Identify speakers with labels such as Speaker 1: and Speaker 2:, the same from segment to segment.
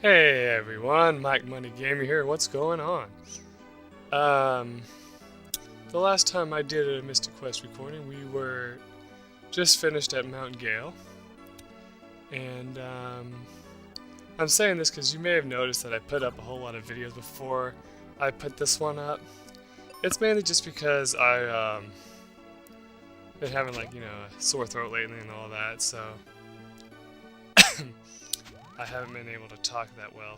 Speaker 1: Hey everyone, MikeMoneyGMR here. What's going on? Um, the last time I did a Mystic Quest recording, we were just finished at Mount Gale, and I'm saying this because you may have noticed that I put up a whole lot of videos before I put this one up. It's mainly just because I been having a sore throat lately and all that, so I haven't been able to talk that well.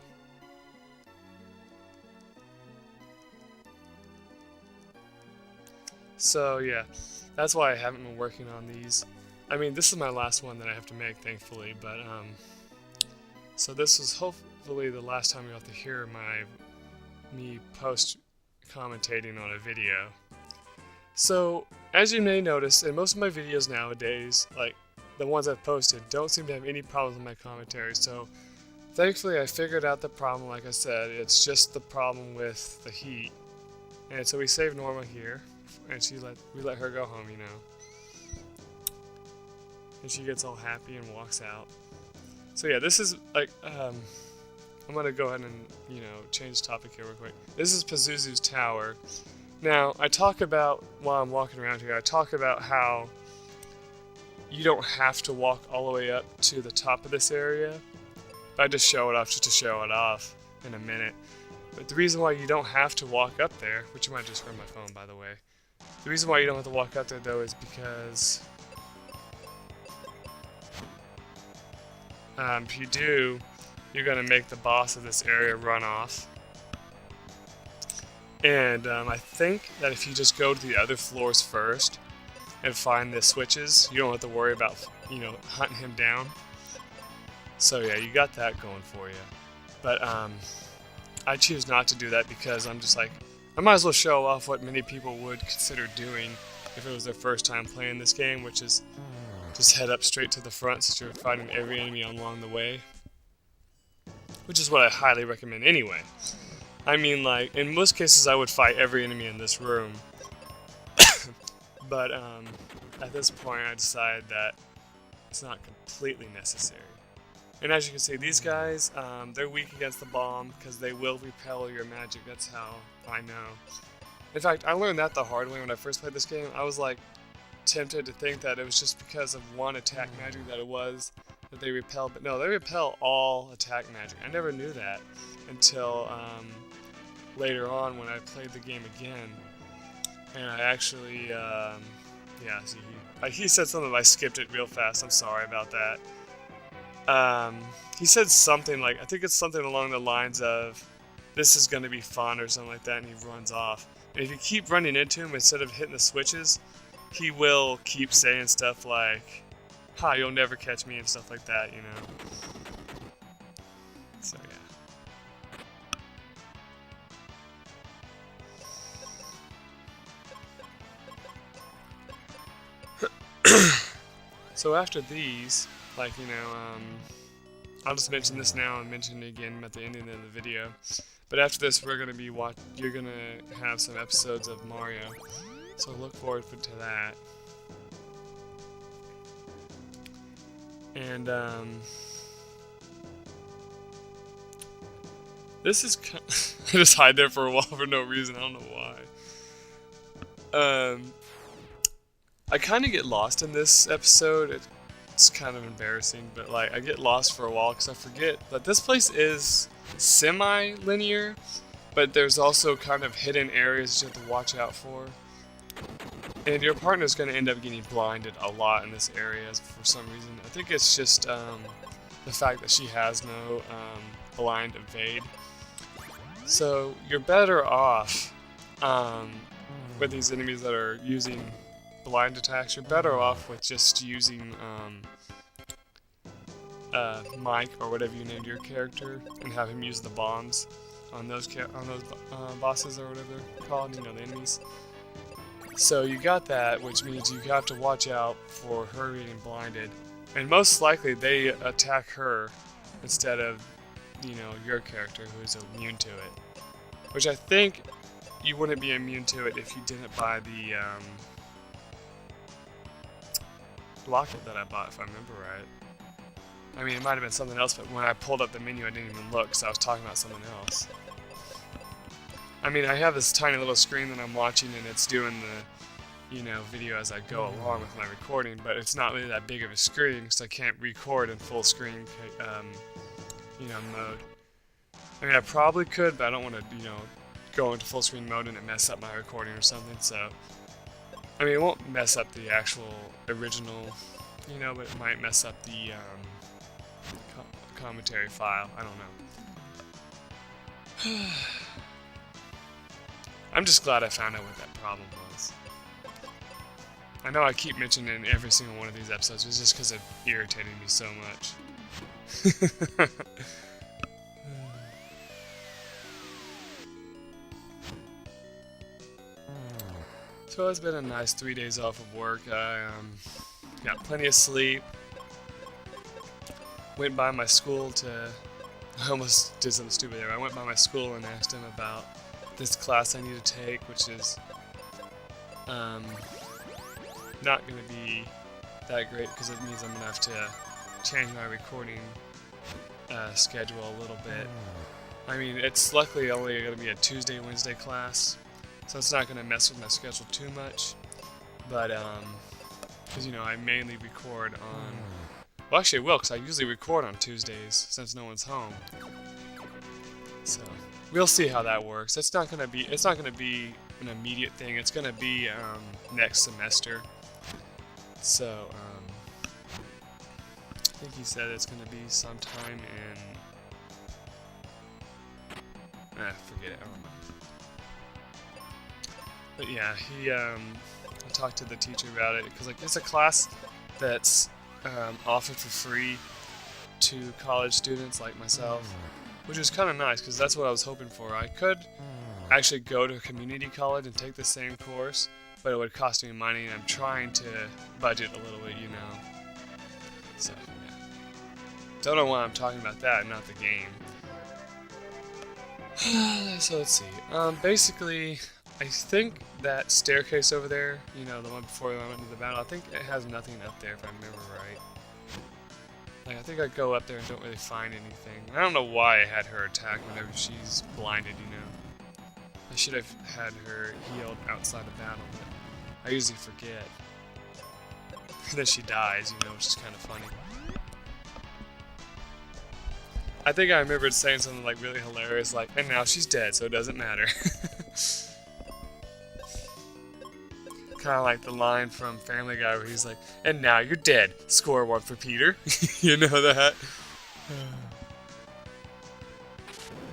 Speaker 1: So yeah, that's why I haven't been working on these. I mean, this is my last one that I have to make, thankfully. But so this was hopefully the last time you have to hear me post commentating on a video. So as you may notice, in most of my videos nowadays, like the ones I've posted, don't seem to have any problems with my commentary. So thankfully, I figured out the problem. Like I said, it's just the problem with the heat. And so we save Norma here, and we let her go home, and she gets all happy and walks out. So yeah, this is like I'm gonna go ahead and change the topic here real quick. This is Pazuzu's tower. Now I talk about while I'm walking around here, I talk about how you don't have to walk all the way up to the top of this area. I just show it off just to show it off in a minute. But the reason why you don't have to walk up there, which you might just heard my phone by the way, the reason why you don't have to walk up there though is because if you do, you're going to make the boss of this area run off. And I think that if you just go to the other floors first and find the switches, you don't have to worry about, hunting him down. So yeah, you got that going for you. But I choose not to do that because I'm just like, I might as well show off what many people would consider doing if it was their first time playing this game, which is just head up straight to the front since you're fighting every enemy along the way. Which is what I highly recommend anyway. I mean, like, in most cases I would fight every enemy in this room. But at this point I decided that it's not completely necessary. And as you can see, these guys, they're weak against the bomb because they will repel your magic. That's how I know. In fact, I learned that the hard way when I first played this game. I was like tempted to think that it was just because of one attack magic that they repel, but no, they repel all attack magic. I never knew that until later on when I played the game again, and I actually, yeah, see, he said something, but I skipped it real fast. I'm sorry about that. He said something like, I think it's something along the lines of, this is going to be fun or something like that, and he runs off. And if you keep running into him instead of hitting the switches, he will keep saying stuff like, ha, you'll never catch me, and stuff like that, So yeah. So after these, I'll just mention this now and mention it again at the ending of the video. But after this, you're gonna have some episodes of Mario, so look forward to that. And this is I just hide there for a while for no reason. I don't know why. I kind of get lost in this episode. It's kind of embarrassing, but like I get lost for a while because I forget that this place is semi-linear, but there's also kind of hidden areas you have to watch out for. And your partner's going to end up getting blinded a lot in this area for some reason. I think it's just the fact that she has no blind evade. So you're better off with these enemies that are using blind attacks. You're better off with just using Mike or whatever you named your character and have him use the bombs on those bosses or whatever they're called, the enemies. So you got that, which means you have to watch out for her getting blinded. And most likely they attack her instead of, your character who is immune to it. Which I think you wouldn't be immune to it if you didn't buy the locket that I bought, if I remember right. I mean, it might have been something else, but when I pulled up the menu, I didn't even look, so I was talking about something else. I mean, I have this tiny little screen that I'm watching, and it's doing the, you know, video as I go along with my recording, but it's not really that big of a screen, so I can't record in full screen, you know, mode. I mean, I probably could, but I don't want to, you know, go into full screen mode and it mess up my recording or something, so... I mean, it won't mess up the actual original, you know, but it might mess up the, commentary file. I don't know. I'm just glad I found out what that problem was. I know I keep mentioning it in every single one of these episodes, it's just because it irritated me so much. So it's been a nice 3 days off of work. I got plenty of sleep. Went by my school to... I almost did something stupid there. I went by my school and asked them about this class I need to take, which is not going to be that great because it means I'm going to have to change my recording schedule a little bit. I mean, it's luckily only going to be a Tuesday, Wednesday class, so it's not going to mess with my schedule too much. But, because, you know, I mainly record on... Well, actually, it will, because I usually record on Tuesdays, since no one's home. So, we'll see how that works. It's not going to be an immediate thing. It's going to be, next semester. So, I think he said it's going to be sometime in... forget it, I don't know. But yeah, I talked to the teacher about it, because, like, it's a class that's offered for free to college students like myself, which is kind of nice because that's what I was hoping for. I could actually go to a community college and take the same course, but it would cost me money, and I'm trying to budget a little bit, you know. So, yeah. Don't know why I'm talking about that, not the game. So let's see. Basically, I think that staircase over there, you know, the one before I went into the battle, I think it has nothing up there if I remember right. Like, I think I go up there and don't really find anything. I don't know why I had her attack whenever she's blinded, you know. I should have had her healed outside of battle, but I usually forget. And then she dies, you know, which is kind of funny. I think I remembered saying something like really hilarious, like, and now she's dead, so it doesn't matter. Kind of like the line from Family Guy where he's like, and now you're dead. Score 1 for Peter. You know that?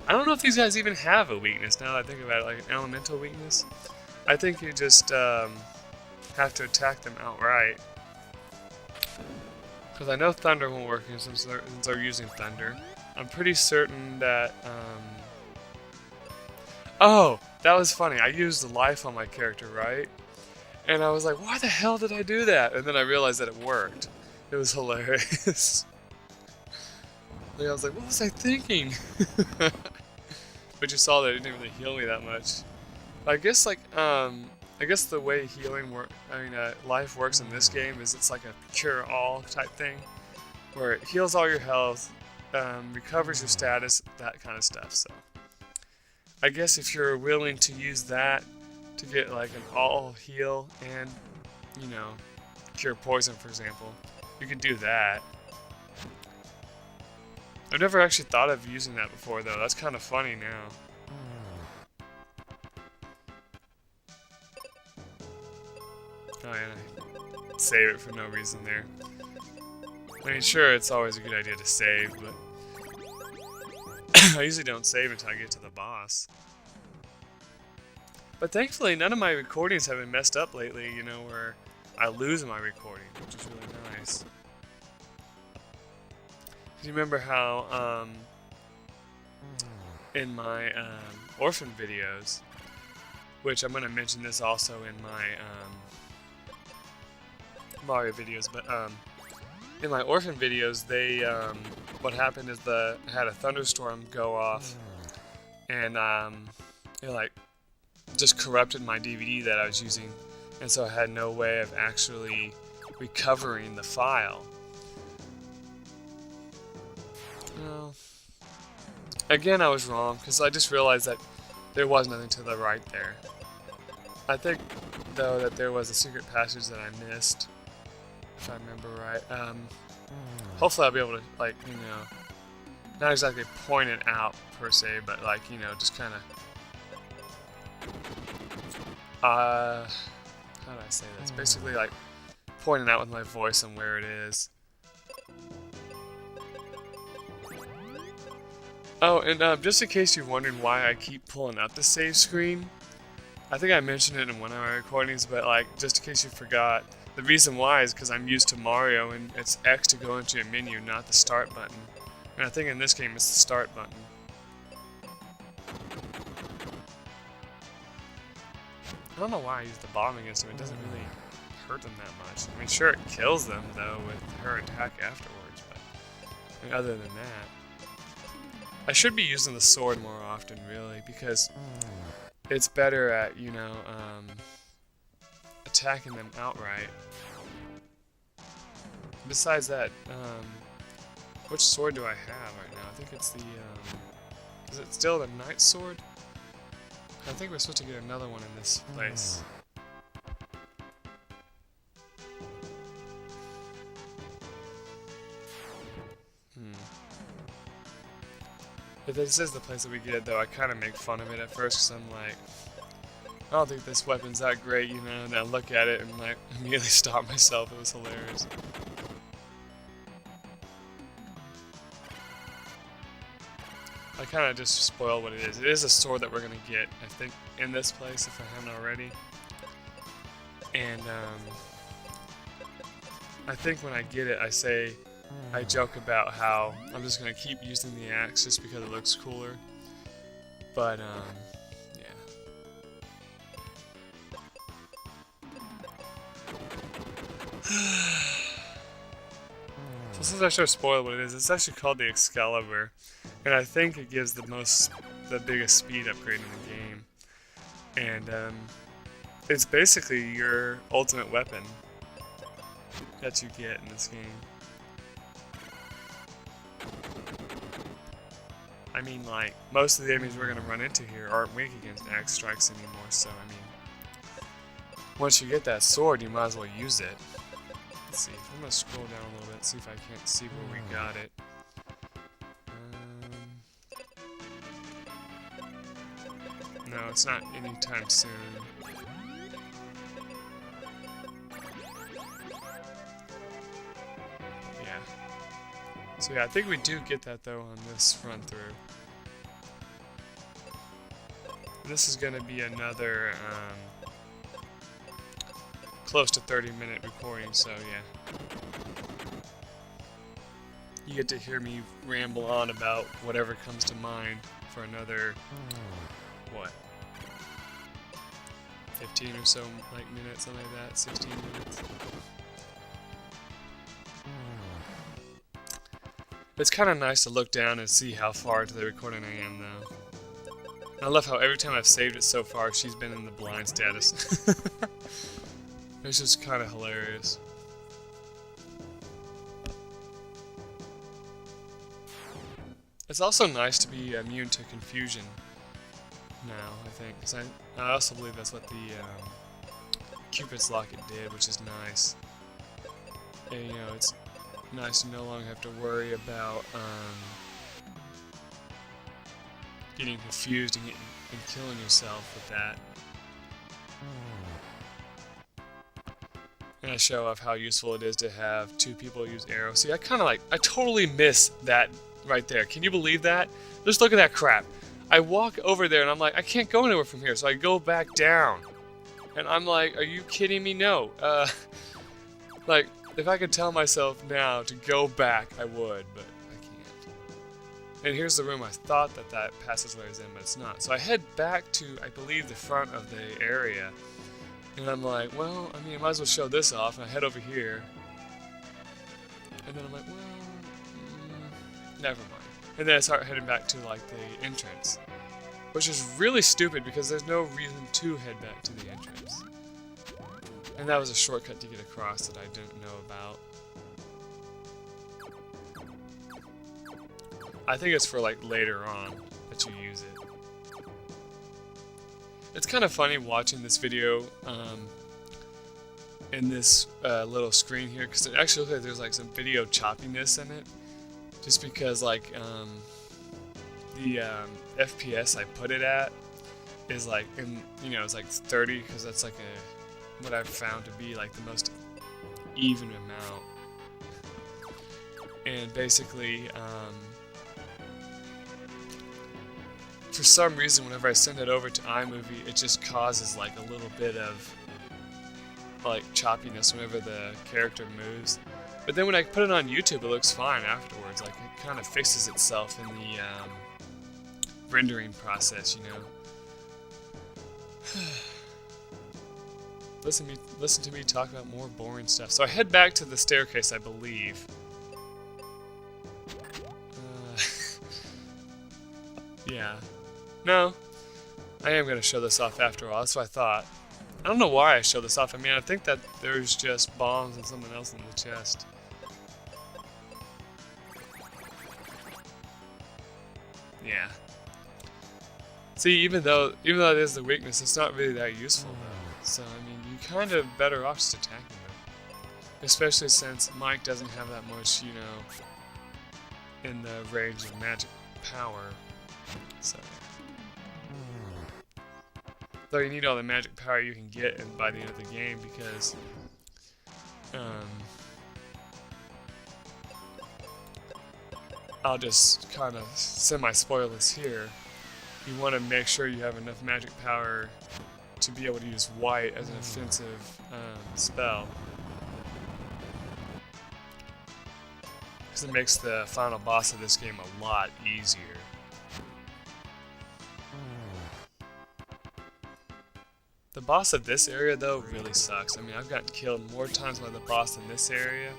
Speaker 1: I don't know if these guys even have a weakness now that I think about it, like an elemental weakness. I think you just have to attack them outright. Because I know Thunder won't work since they're using Thunder. I'm pretty certain that... Oh! That was funny. I used the life on my character, right? And I was like, why the hell did I do that? And then I realized that it worked. It was hilarious. Like, I was like, what was I thinking? But you saw that it didn't really heal me that much. I guess, like, I guess the way life works in this game is it's like a cure-all type thing. Where it heals all your health, recovers your status, that kind of stuff, so. I guess if you're willing to use that to get like an all heal and, you know, cure poison, for example, you could do that. I've never actually thought of using that before, though. That's kind of funny now. Oh, yeah, I save it for no reason there. I mean, sure, it's always a good idea to save, but I usually don't save until I get to the boss. But thankfully, none of my recordings have been messed up lately, you know, where I lose my recording, which is really nice. Do you remember how, in my orphan videos, which I'm going to mention this also in my Mario videos, but in my orphan videos, they, what happened is I had a thunderstorm go off, and it like just corrupted my DVD that I was using, and so I had no way of actually recovering the file. No. Again, I was wrong, because I just realized that there was nothing to the right there. I think, though, that there was a secret passage that I missed, if I remember right. Hopefully I'll be able to, like, you know, not exactly point it out, per se, but, like, you know, just kind of, how do I say this? Basically, like, pointing out with my voice on where it is. Oh, and just in case you're wondering why I keep pulling up the save screen, I think I mentioned it in one of my recordings, but like, just in case you forgot, the reason why is because I'm used to Mario and it's X to go into a menu, not the start button. And I think in this game it's the start button. I don't know why I use the bomb against him, it doesn't really hurt them that much. I mean, sure, it kills them, though, with her attack afterwards, but I mean, other than that... I should be using the sword more often, really, because it's better at, you know, attacking them outright. Besides that, which sword do I have right now? I think it's the, is it still the Knight Sword? I think we're supposed to get another one in this place. If this is the place that we get, though, I kind of make fun of it at first, because I'm like, I don't think this weapon's that great, you know, and I look at it and like immediately stop myself. It was hilarious. I kind of just spoiled what it is. It is a sword that we're going to get, I think, in this place, if I haven't already. And, I think when I get it, I joke about how I'm just going to keep using the axe just because it looks cooler. But, yeah. So since I should have spoiled what it is, it's actually called the Excalibur. And I think it gives the biggest speed upgrade in the game. And, it's basically your ultimate weapon that you get in this game. I mean, like, most of the enemies we're going to run into here aren't weak against axe strikes anymore, so, I mean, once you get that sword, you might as well use it. Let's see, I'm going to scroll down a little bit, see if I can't see where we got it. No, it's not anytime soon. Yeah. So yeah, I think we do get that though on this run through. This is going to be another close to 30-minute recording, so yeah. You get to hear me ramble on about whatever comes to mind for another, what, 15 or so like minutes, something like that, 16 minutes. It's kind of nice to look down and see how far into the recording I am, though. And I love how every time I've saved it so far, she's been in the blind status. It's just kind of hilarious. It's also nice to be immune to confusion now, I think, because I also believe that's what the Cupid's Locket did, which is nice. And, you know, it's nice to no longer have to worry about getting confused and killing yourself with that. And a show of how useful it is to have two people use arrows. See, I totally miss that right there. Can you believe that? Just look at that crap. I walk over there and I'm like, I can't go anywhere from here, so I go back down. And I'm like, are you kidding me? No. Like, if I could tell myself now to go back, I would, but I can't. And here's the room I thought that passageway was in, but it's not. So I head back to, I believe, the front of the area. And I'm like, well, I mean, I might as well show this off. And I head over here. And then I'm like, well, never mind. And then I start heading back to, like, the entrance. Which is really stupid because there's no reason to head back to the entrance. And that was a shortcut to get across that I didn't know about. I think it's for like later on that you use it. It's kind of funny watching this video in this little screen here, because it actually looks like there's like some video choppiness in it, just because like the FPS I put it at is like it's like 30, because that's like what I've found to be like the most even amount. And basically for some reason, whenever I send it over to iMovie, it just causes like a little bit of like choppiness whenever the character moves. But then when I put it on YouTube, it looks fine afterwards. Like it kind of fixes itself in the rendering process, you know. Listen to me talk about more boring stuff. So I head back to the staircase, I believe. Yeah. No. I am going to show this off after all. That's what I thought. I don't know why I show this off. I mean, I think that there's just bombs and something else in the chest. Yeah. See, even though it is the weakness, it's not really that useful though. So, I mean, you're kind of better off just attacking them. Especially since Mike doesn't have that much, you know, in the range of magic power. So, though you need all the magic power you can get by the end of the game, because I'll just kind of semi-spoil this here. You want to make sure you have enough magic power to be able to use white as an offensive spell, because it makes the final boss of this game a lot easier. The boss of this area, though, really sucks. I mean, I've gotten killed more times by the boss in this area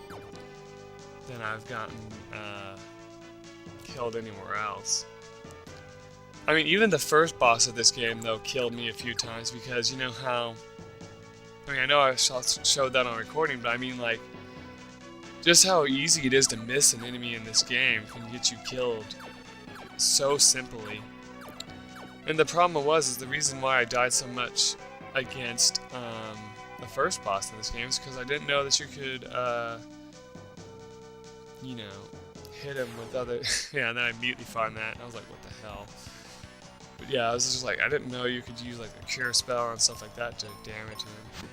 Speaker 1: than I've gotten killed anywhere else. I mean, even the first boss of this game, though, killed me a few times, because you know how... I mean, I know I showed that on recording, but I mean, like, just how easy it is to miss an enemy in this game can get you killed so simply. And the problem is the reason why I died so much against the first boss in this game is because I didn't know that you could, you know, hit him with other... Yeah, and then I immediately found that, and I was like, what the hell? But yeah, I was just like, I didn't know you could use like a cure spell and stuff like that to damage him.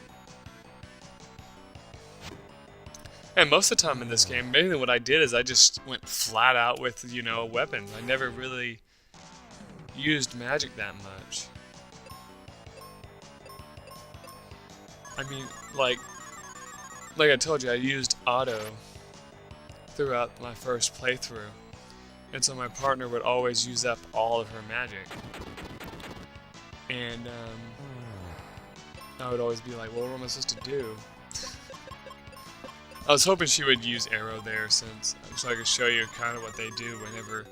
Speaker 1: And most of the time in this game, mainly what I did is I just went flat out with, you know, weapons. I never really used magic that much. I mean, like I told you, I used auto throughout my first playthrough, and so my partner would always use up all of her magic, and I would always be like, well, what am I supposed to do? I was hoping she would use arrow there, so I could show you kind of what they do whenever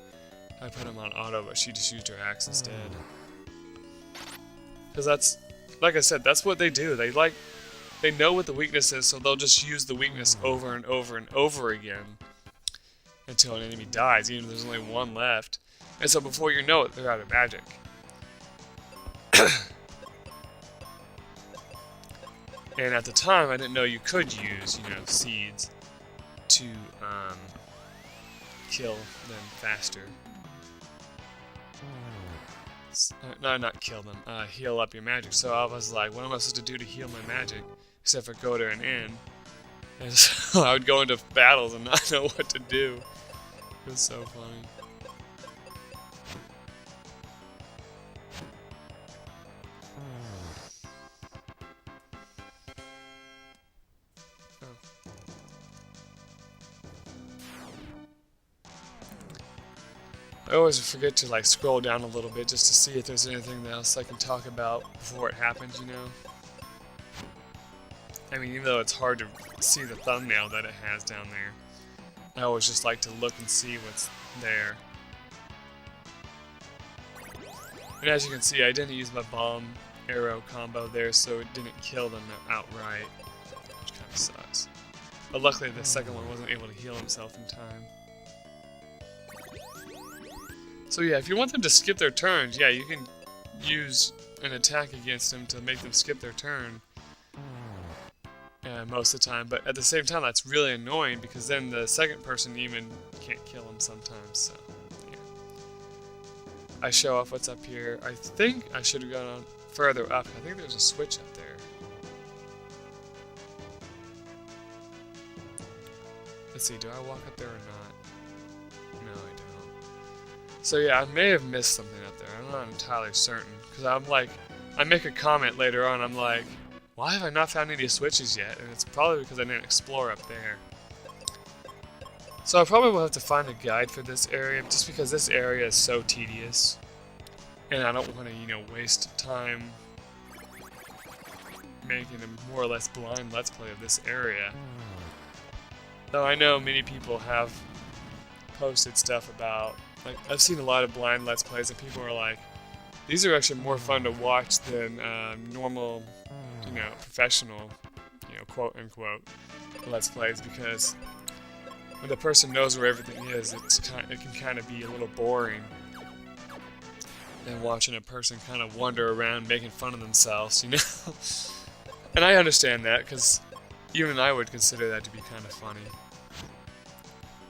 Speaker 1: I put them on auto, but she just used her axe instead. Because that's, like I said, that's what they do. They know what the weakness is, so they'll just use the weakness over and over and over again until an enemy dies, even if there's only one left. And so before you know it, they're out of magic. And at the time, I didn't know you could use, you know, seeds to kill them faster. No, not kill them, heal up your magic. So I was like, what am I supposed to do to heal my magic? Except for go to an inn. And so I would go into battles and not know what to do. It was so funny. I always forget to like scroll down a little bit just to see if there's anything else I can talk about before it happens, you know? I mean, even though it's hard to see the thumbnail that it has down there, I always just like to look and see what's there. And as you can see, I didn't use my bomb arrow combo there, so it didn't kill them outright, which kind of sucks. But luckily the second one wasn't able to heal himself in time. So yeah, if you want them to skip their turns, yeah, you can use an attack against them to make them skip their turn most of the time. But at the same time, that's really annoying because then the second person even can't kill them sometimes. So yeah. I show off what's up here. I think I should have gone on further up. I think there's a switch up there. Let's see, do I walk up there or not? No, I don't. So yeah, I may have missed something up there. I'm not entirely certain. Because I'm like, I make a comment later on, I'm like, why have I not found any switches yet? And it's probably because I didn't explore up there. So I probably will have to find a guide for this area, just because this area is so tedious. And I don't want to, you know, waste time making a more or less blind Let's Play of this area. Though I know many people have posted stuff about, like, I've seen a lot of blind Let's Plays and people are like, these are actually more fun to watch than normal, you know, professional, you know, quote unquote, Let's Plays, because when the person knows where everything is, it can kind of be a little boring than watching a person kind of wander around making fun of themselves, you know? And I understand that, because even I would consider that to be kind of funny.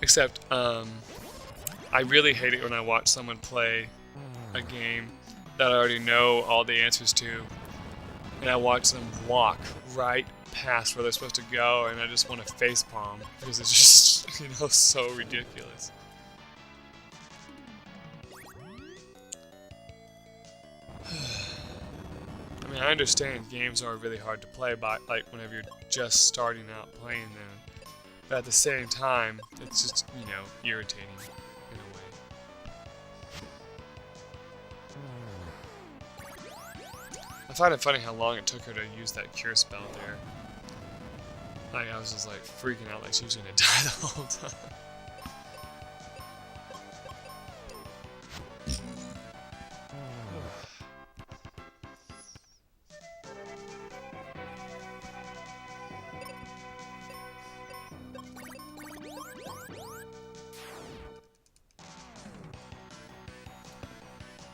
Speaker 1: Except, I really hate it when I watch someone play a game that I already know all the answers to, and I watch them walk right past where they're supposed to go, and I just want to facepalm, because it's just, you know, so ridiculous. I mean, I understand games are really hard to play by, like, whenever you're just starting out playing them. But at the same time, it's just, you know, irritating in a way. I find it funny how long it took her to use that cure spell there. Like, I was just, like, freaking out like she was gonna die the whole time.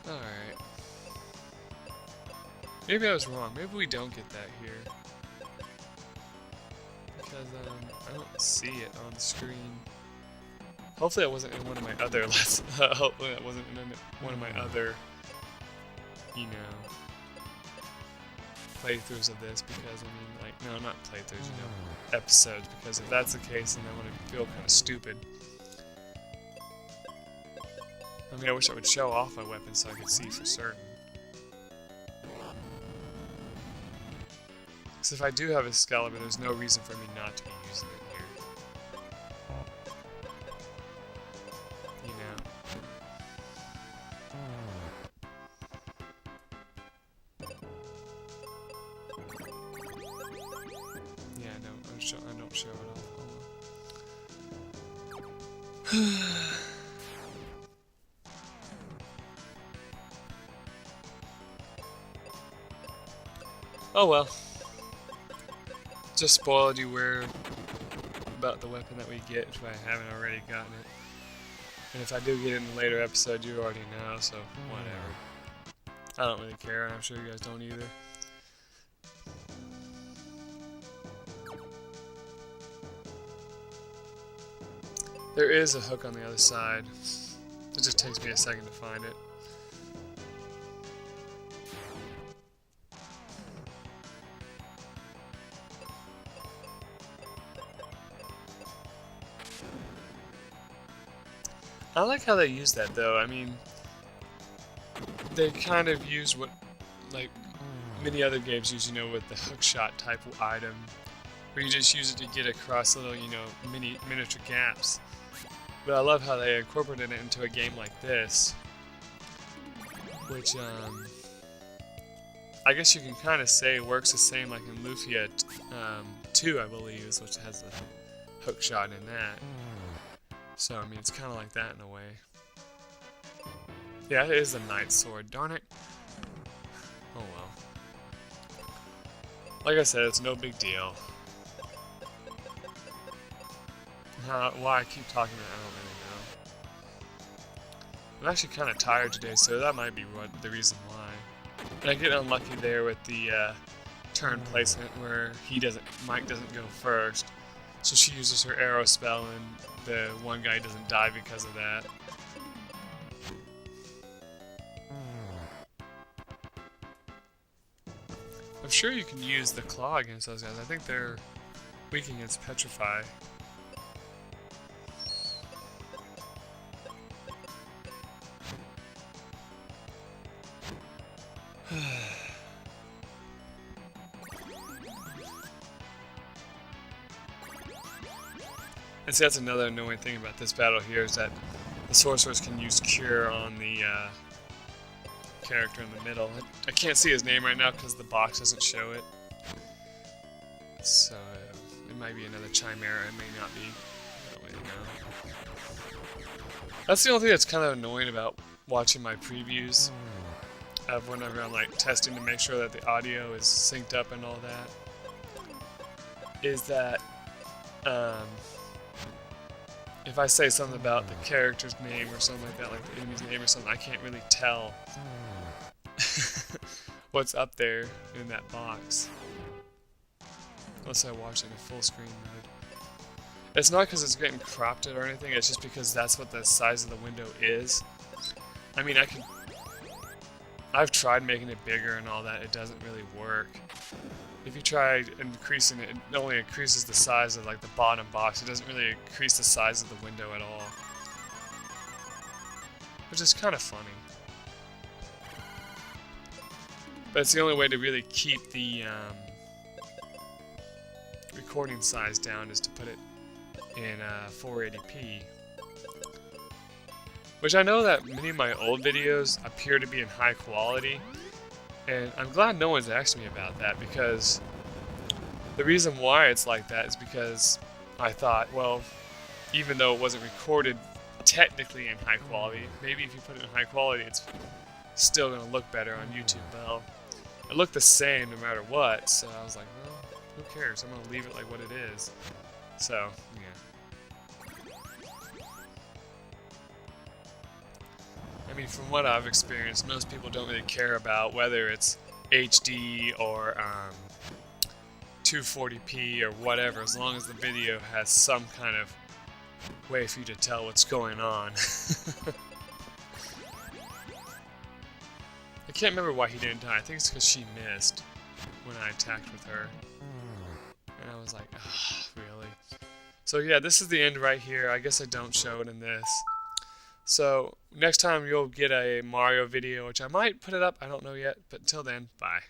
Speaker 1: Alright. Maybe I was wrong. Maybe we don't get that here. Because, I don't see it on the screen. Hopefully that wasn't in one of my other hopefully that wasn't in one of my other, you know, playthroughs of this, because, I mean, like, no, not playthroughs, you know, episodes, because if that's the case, then I want to feel kind of stupid. I mean, I wish I would show off my weapon so I could see for certain. Because if I do have Excalibur, there's no reason for me not to be using it here. You know. Yeah, no, I don't show it off. Oh well. Just spoiled you about the weapon that we get if I haven't already gotten it. And if I do get it in a later episode, you already know, so whatever. I don't really care, and I'm sure you guys don't either. There is a hook on the other side. It just takes me a second to find it. I like how they use that, though. I mean, they kind of use what, like, many other games use, you know, with the hookshot type of item, where you just use it to get across little, you know, miniature gaps. But I love how they incorporated it into a game like this, which, I guess you can kind of say works the same like in Lufia 2, I believe, is which has the hookshot in that. So, I mean, it's kind of like that in a way. Yeah, it is a knight's sword. Darn it. Oh well. Like I said, it's no big deal. Why I keep talking about it, I don't really know. I'm actually kind of tired today, so that might be the reason why. And I get unlucky there with the turn placement where Mike doesn't go first. So she uses her arrow spell and the one guy doesn't die because of that. I'm sure you can use the claw against those guys. I think they're weak against petrify. And see, that's another annoying thing about this battle here is that the sorcerers can use Cure on the character in the middle. I can't see his name right now because the box doesn't show it. So it might be another Chimera, it may not be. I don't really know. That's the only thing that's kind of annoying about watching my previews of whenever I'm like testing to make sure that the audio is synced up and all that. Is that if I say something about the character's name or something like that, like the enemy's name or something, I can't really tell what's up there in that box. Unless I watch it in full screen mode. It's not because it's getting cropped or anything, it's just because that's what the size of the window is. I mean, I've tried making it bigger and all that, it doesn't really work. If you try increasing it, it only increases the size of like the bottom box. It doesn't really increase the size of the window at all. Which is kind of funny. But it's the only way to really keep the recording size down is to put it in 480p. Which I know that many of my old videos appear to be in high quality. And I'm glad no one's asked me about that, because the reason why it's like that is because I thought, well, even though it wasn't recorded technically in high quality, maybe if you put it in high quality it's still going to look better on YouTube. Well, it looked the same no matter what, so I was like, well, who cares? I'm going to leave it like what it is. So, yeah. I mean, from what I've experienced, most people don't really care about whether it's HD or 240p or whatever, as long as the video has some kind of way for you to tell what's going on. I can't remember why he didn't die. I think it's because she missed when I attacked with her. And I was like, ugh, really? So yeah, this is the end right here. I guess I don't show it in this. So next time you'll get a Mario video, which I might put it up, I don't know yet, but until then, bye.